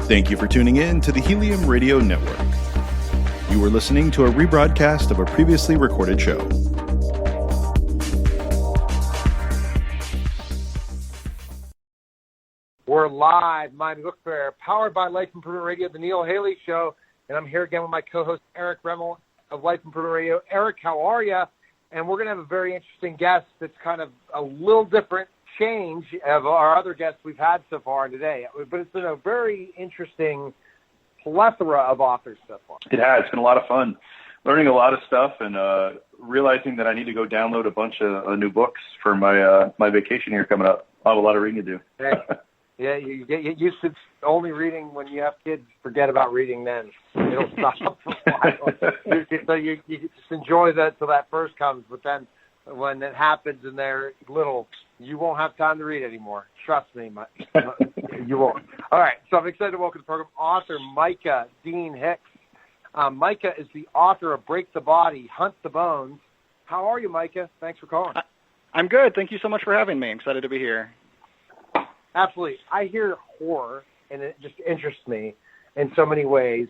Thank you for tuning in to the Helium Radio Network. You are listening to a rebroadcast of a previously recorded show. We're live, Miami Book Fair, powered by Life Improvement Radio, the Neil Haley Show, and I'm here again with my co-host Eric Remmel of Life Improvement Radio. Eric, how are you? And we're going to have a very interesting guest that's kind of a little different change of our other guests we've had so far today. But it's been a very interesting plethora of authors so far. It has. It's been a lot of fun. Learning a lot of stuff and realizing that I need to go download a bunch of new books for my vacation here coming up. I have a lot of reading to do. Hey. Yeah, you get used to only reading when you have kids. Forget about reading then. It'll stop for a while. So you just enjoy that till that first comes. But then when it happens and they're little, you won't have time to read anymore. Trust me, you won't. All right, so I'm excited to welcome to the program author Micah Dean Hicks. Micah is the author of Break the Body, Hunt the Bones. How are you, Micah? Thanks for calling. I'm good. Thank you so much for having me. I'm excited to be here. Absolutely. I hear horror, and it just interests me in so many ways.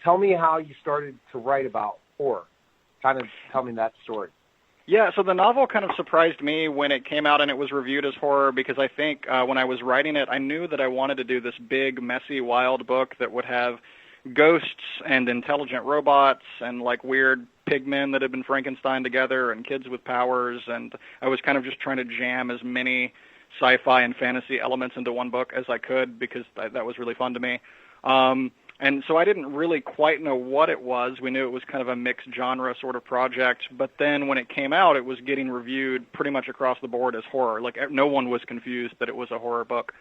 Tell me how you started to write about horror. Kind of tell me that story. Yeah, so the novel kind of surprised me when it came out and it was reviewed as horror because I think when I was writing it, I knew that I wanted to do this big, messy, wild book that would have ghosts and intelligent robots and like weird pigmen that had been Frankenstein together and kids with powers, and I was kind of just trying to jam as many sci-fi and fantasy elements into one book as I could because that was really fun to me. And so I didn't really quite know what it was. We knew it was kind of a mixed genre sort of project, but then when it came out, it was getting reviewed pretty much across the board as horror. Like no one was confused that it was a horror book,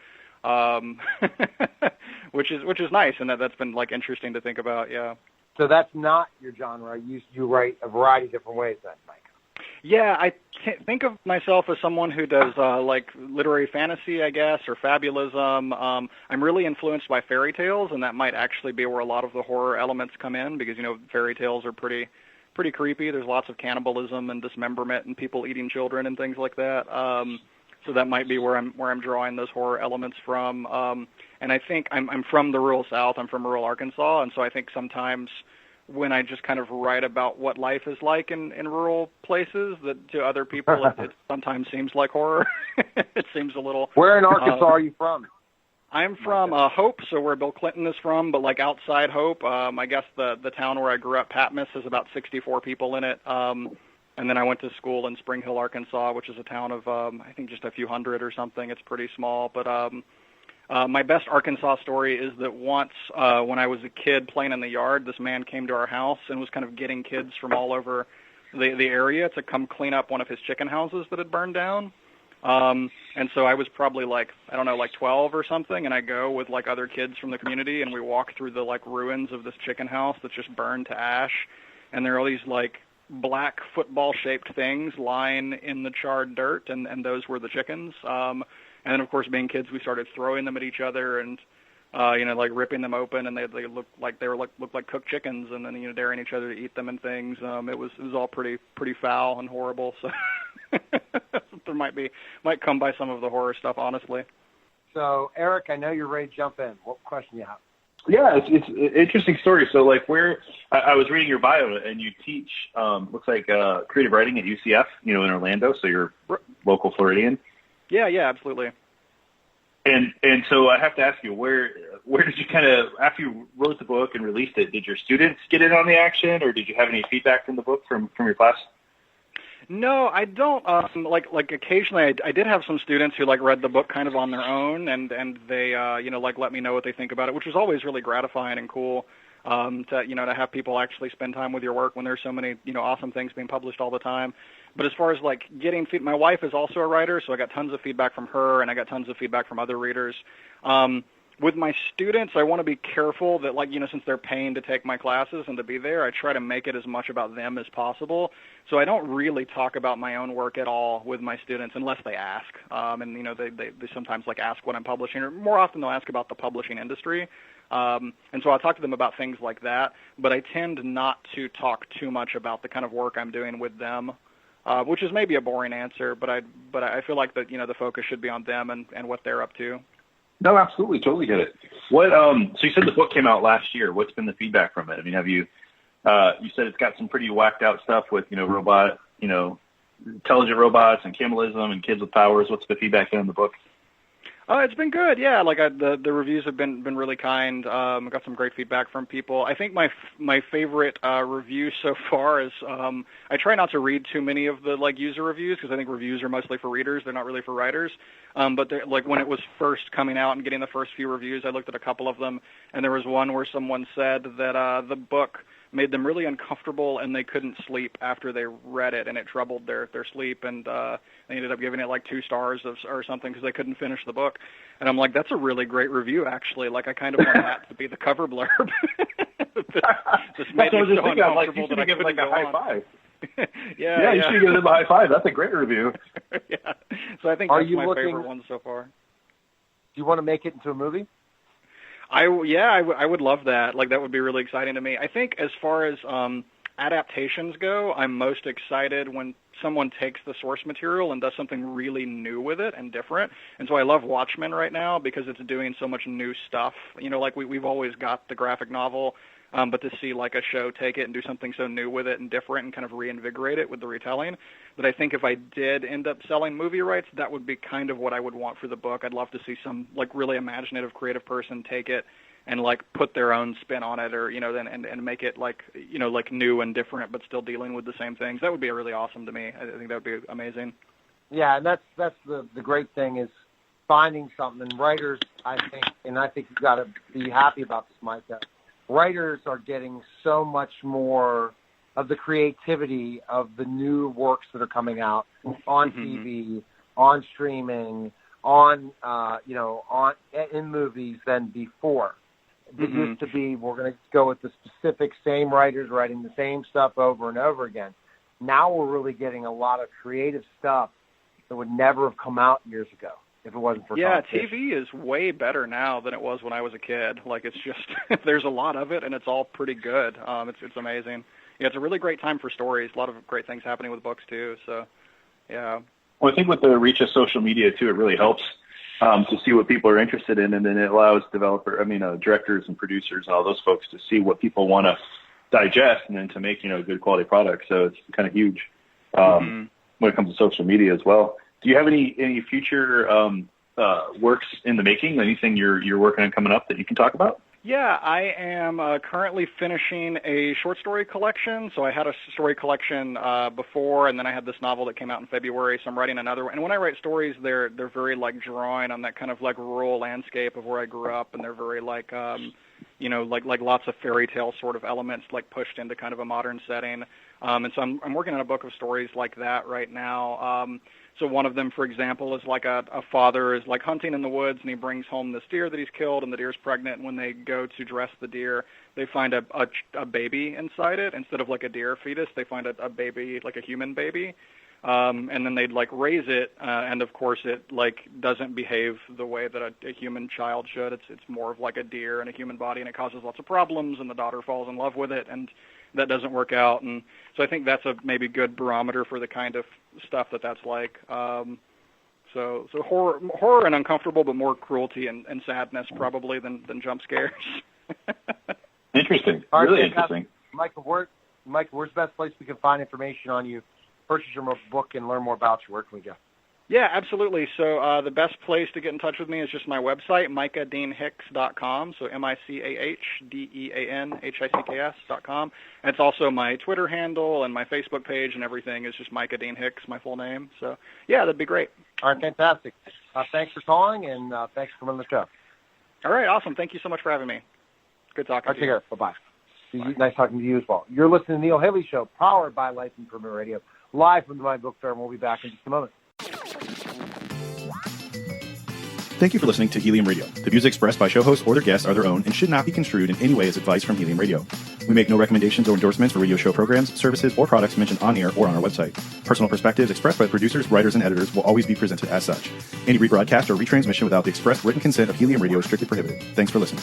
which is nice, and that's been like interesting to think about. Yeah. So that's not your genre. You write a variety of different ways then, Mike. Yeah, I think of myself as someone who does like literary fantasy, I guess, or fabulism. I'm really influenced by fairy tales, and that might actually be where a lot of the horror elements come in because, you know, fairy tales are pretty creepy. There's lots of cannibalism and dismemberment and people eating children and things like that. So that might be where I'm drawing those horror elements from. And I think I'm from the rural South. I'm from rural Arkansas, and so I think sometimes when I just kind of write about what life is like in rural places, that to other people it sometimes seems like horror. It seems a little... Where in Arkansas are you from? I'm from Hope, so where Bill Clinton is from, but like outside Hope. I guess the town where I grew up, Patmos, has about 64 people in it. And then I went to school in Spring Hill, Arkansas, which is a town of, I think, just a few hundred or something. It's pretty small, but... my best Arkansas story is that once when I was a kid playing in the yard, this man came to our house and was kind of getting kids from all over the area to come clean up one of his chicken houses that had burned down. And so I was probably like 12 or something, and I go with like other kids from the community, and we walk through the like ruins of this chicken house that's just burned to ash, and there are all these like black football-shaped things lying in the charred dirt, and those were the chickens. And then, of course, being kids, we started throwing them at each other and, like ripping them open, and they looked like cooked chickens, and then daring each other to eat them and things. It was all pretty foul and horrible. So there might come by some of the horror stuff, honestly. So, Eric, I know you're ready to jump in. What question you have? Yeah, it's an interesting story. So, like, I was reading your bio, and you teach, looks like creative writing at UCF, in Orlando. So you're local Floridian. Yeah, absolutely. And so I have to ask you, where did you kind of, after you wrote the book and released it, did your students get in on the action, or did you have any feedback from the book from your class? No, I don't. Like occasionally, I did have some students who like read the book kind of on their own, and they like let me know what they think about it, which was always really gratifying and cool. To have people actually spend time with your work when there's so many awesome things being published all the time. But as far as like getting my wife is also a writer, so I got tons of feedback from her, and I got tons of feedback from other readers. With my students, I want to be careful that since they're paying to take my classes and to be there, I try to make it as much about them as possible. So I don't really talk about my own work at all with my students unless they ask. And they sometimes like ask what I'm publishing, or more often they'll ask about the publishing industry. And so I'll talk to them about things like that, but I tend not to talk too much about the kind of work I'm doing with them, which is maybe a boring answer, but I feel like that the focus should be on them and what they're up to. No, absolutely, totally get it. What? So you said the book came out last year. What's been the feedback from it? I mean, have you? You said it's got some pretty whacked out stuff with intelligent robots and cannibalism and kids with powers. What's the feedback been on the book? It's been good, yeah. Like the reviews have been really kind. I got some great feedback from people. I think my favorite review so far is I try not to read too many of the user reviews because I think reviews are mostly for readers. They're not really for writers. But when it was first coming out and getting the first few reviews, I looked at a couple of them, and there was one where someone said that the book made them really uncomfortable and they couldn't sleep after they read it, and it troubled their sleep, and they ended up giving it 2 stars or something because they couldn't finish the book. And I'm like, that's a really great review, actually. I kind of want that to be the cover blurb. This made me so uncomfortable that I couldn't give it a high five. Yeah, you should give it a high five. That's a great review. Yeah. So I think that's my favorite one so far. Do you want to make it into a movie? I would love that. That would be really exciting to me. I think as far as adaptations go, I'm most excited when someone takes the source material and does something really new with it and different. And so I love Watchmen right now because it's doing so much new stuff. We've always got the graphic novel, but to see a show take it and do something so new with it and different and kind of reinvigorate it with the retelling, that I think if I did end up selling movie rights, that would be kind of what I would want for the book. I'd love to see some really imaginative, creative person take it and put their own spin on it, or and make it new and different, but still dealing with the same things. That would be really awesome to me. I think that would be amazing. Yeah, and that's the great thing is finding something. And writers, I think you've got to be happy about this, Micah. Writers are getting so much more of the creativity of the new works that are coming out on TV, on streaming, on in movies than before. It used to be we're going to go with the specific same writers writing the same stuff over and over again. Now we're really getting a lot of creative stuff that would never have come out years ago if it wasn't for competition. TV is way better now than it was when I was a kid. It's just there's a lot of it, and it's all pretty good. It's amazing. Yeah, it's a really great time for stories. A lot of great things happening with books too. So, yeah. Well, I think with the reach of social media too, it really helps to see what people are interested in, and then it allows directors and producers and all those folks to see what people want to digest, and then to make good quality products. So it's kind of huge when it comes to social media as well. Do you have any future works in the making? Anything you're working on coming up that you can talk about? Yeah, I am currently finishing a short story collection. So I had a story collection before, and then I had this novel that came out in February. So I'm writing another one. And when I write stories, they're very drawing on that kind of rural landscape of where I grew up, and they're very like lots of fairy tale sort of elements pushed into kind of a modern setting. And so I'm working on a book of stories like that right now. So one of them, for example, is a father is hunting in the woods, and he brings home this deer that he's killed, and the deer's pregnant. And when they go to dress the deer, they find a baby inside it. Instead of a deer fetus, they find a baby, a human baby. And then they'd raise it, and of course it doesn't behave the way that a human child should. It's more of a deer in a human body, and it causes lots of problems, and the daughter falls in love with it, and that doesn't work out. And so I think that's a maybe good barometer for the kind of stuff that's like. So horror and uncomfortable, but more cruelty and sadness probably than jump scares. Interesting. Really interesting. Micah, where's the best place we can find information on you, purchase your book, and learn more about you? Where can we go? Yeah, absolutely. So the best place to get in touch with me is just my website, MicahDeanHicks.com. So MicahDeanHicks.com. And it's also my Twitter handle and my Facebook page, and everything is just Micah Dean Hicks, my full name. So, yeah, that'd be great. All right, fantastic. Thanks for calling, and thanks for coming on the show. All right, awesome. Thank you so much for having me. Good talking to you. Take care. Bye-bye. Nice talking to you as well. You're listening to the Neil Haley Show, powered by Lightspeed Premier Radio, live from the Mind Book Fair, and we'll be back in just a moment. Thank you for listening to Helium Radio. The views expressed by show hosts or their guests are their own and should not be construed in any way as advice from Helium Radio. We make no recommendations or endorsements for radio show programs, services, or products mentioned on air or on our website. Personal perspectives expressed by producers, writers, and editors will always be presented as such. Any rebroadcast or retransmission without the express written consent of Helium Radio is strictly prohibited. Thanks for listening.